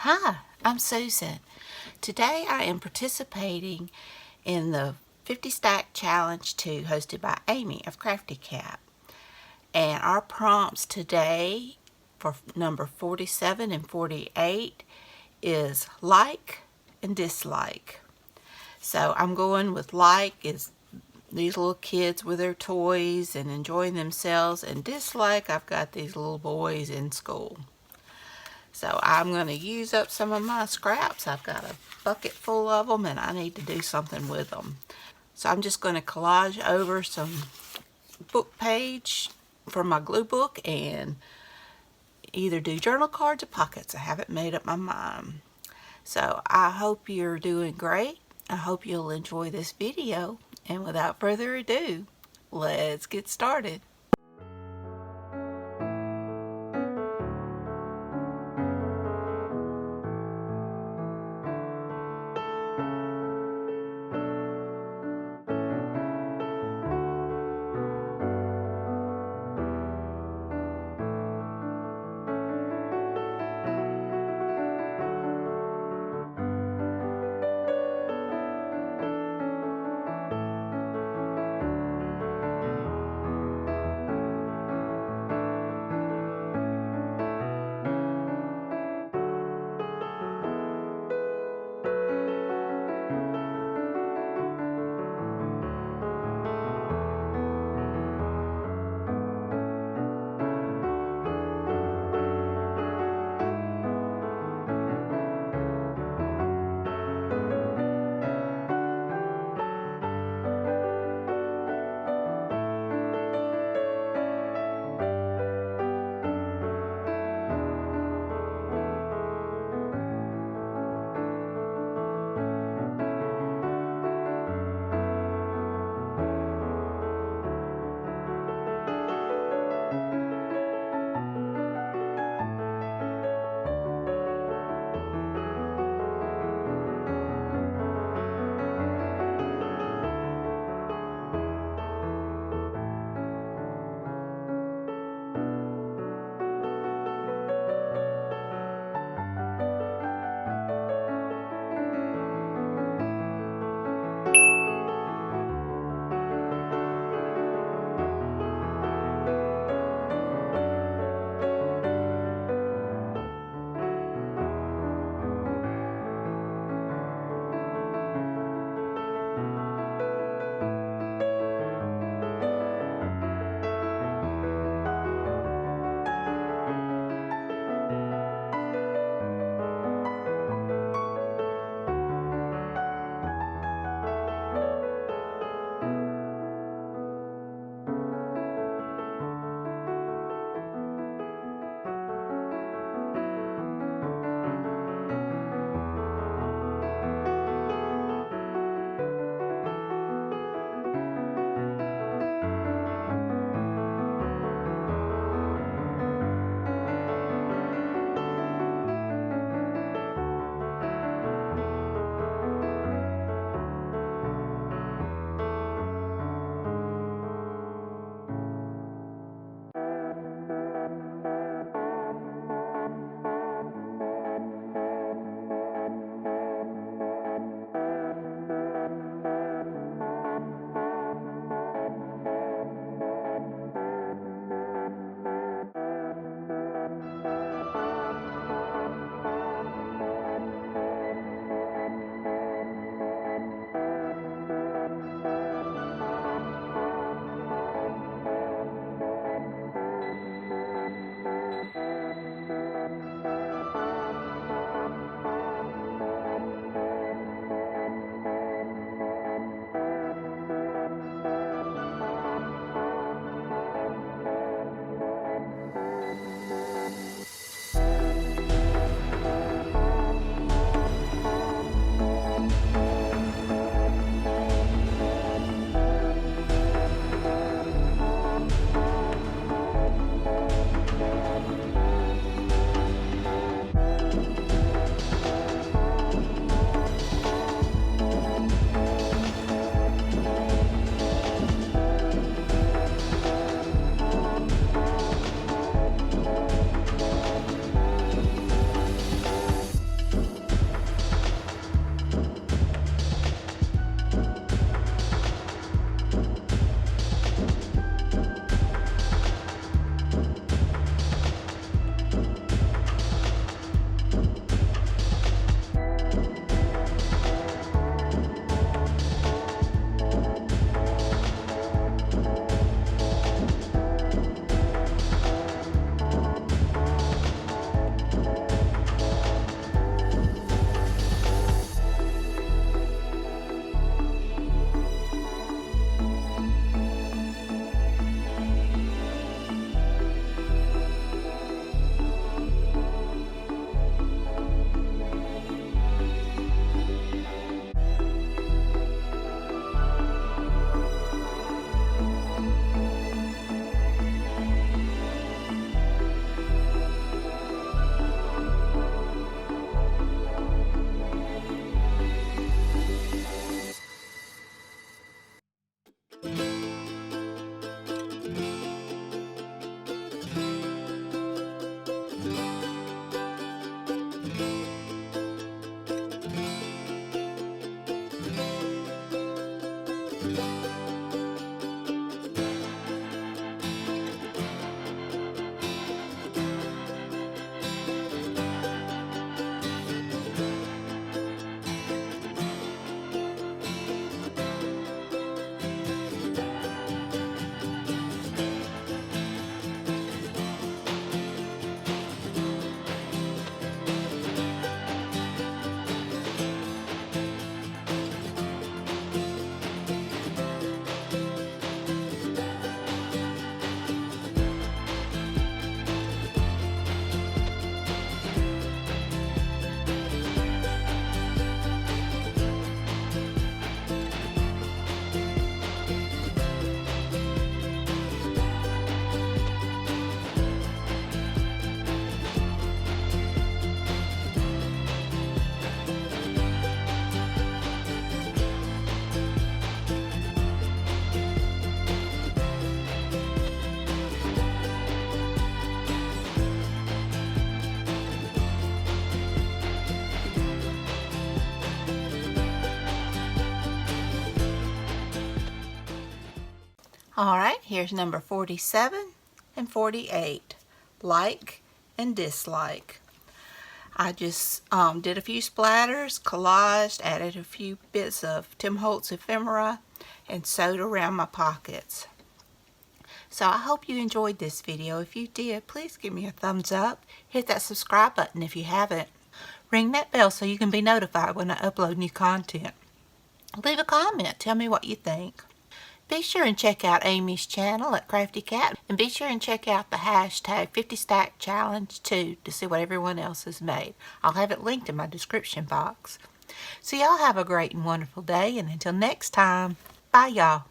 Hi, I'm Susan. Today I am participating in the 50 Stack Challenge 2 hosted by Amy of Crafty Cat. And our prompts today for number 47 and 48 is like and dislike. So I'm going with like is these little kids with their toys and enjoying themselves, and dislike I've got these little boys in school. So I'm going to use up some of my scraps. I've got a bucket full of them and I need to do something with them. So I'm just going to collage over some book page from my glue book and either do journal cards or pockets. I haven't made up my mind. So I hope you're doing great. I hope you'll enjoy this video. And without further ado, let's get started. Alright, here's number 47 and 48. Like and dislike. I just did a few splatters, collaged, added a few bits of Tim Holtz ephemera, and sewed around my pockets. So I hope you enjoyed this video. If you did, please give me a thumbs up. Hit that subscribe button if you haven't. Ring that bell so you can be notified when I upload new content. Leave a comment. Tell me what you think. Be sure and check out Amy's channel at Crafty Cat. And be sure and check out the hashtag 50 Stack Challenge too to see what everyone else has made. I'll have it linked in my description box. So y'all have a great and wonderful day. And until next time, bye y'all.